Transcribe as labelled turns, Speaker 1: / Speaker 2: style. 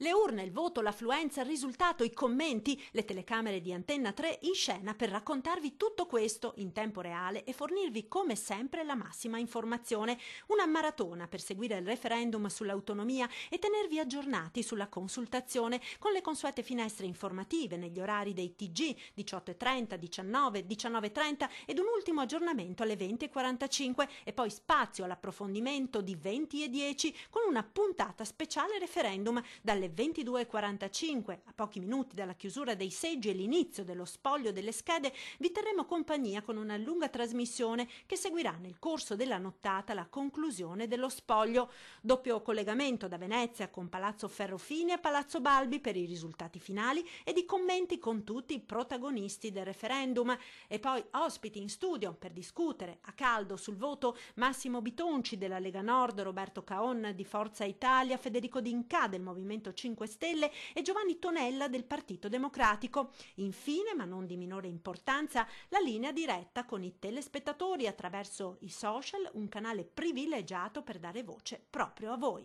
Speaker 1: Le urne, il voto, l'affluenza, il risultato, i commenti, le telecamere di Antenna 3 in scena per raccontarvi tutto questo in tempo reale e fornirvi come sempre la massima informazione. Una maratona per seguire il referendum sull'autonomia e tenervi aggiornati sulla consultazione con le consuete finestre informative negli orari dei TG 18:30, 19, 19:30 ed un ultimo aggiornamento alle 20:45 e poi spazio all'approfondimento di 20 e 10 con una puntata speciale referendum dalle 22:45, a pochi minuti dalla chiusura dei seggi e l'inizio dello spoglio delle schede. Vi terremo compagnia con una lunga trasmissione che seguirà nel corso della nottata la conclusione dello spoglio. Doppio collegamento da Venezia con Palazzo Ferrofini e Palazzo Balbi per i risultati finali ed i commenti con tutti i protagonisti del referendum. E poi ospiti in studio per discutere a caldo sul voto: Massimo Bitonci della Lega Nord, Roberto Caon di Forza Italia, Federico D'Inca del Movimento 5 Stelle e Giovanni Tonella del Partito Democratico. Infine, ma non di minore importanza, la linea diretta con i telespettatori attraverso i social, un canale privilegiato per dare voce proprio a voi.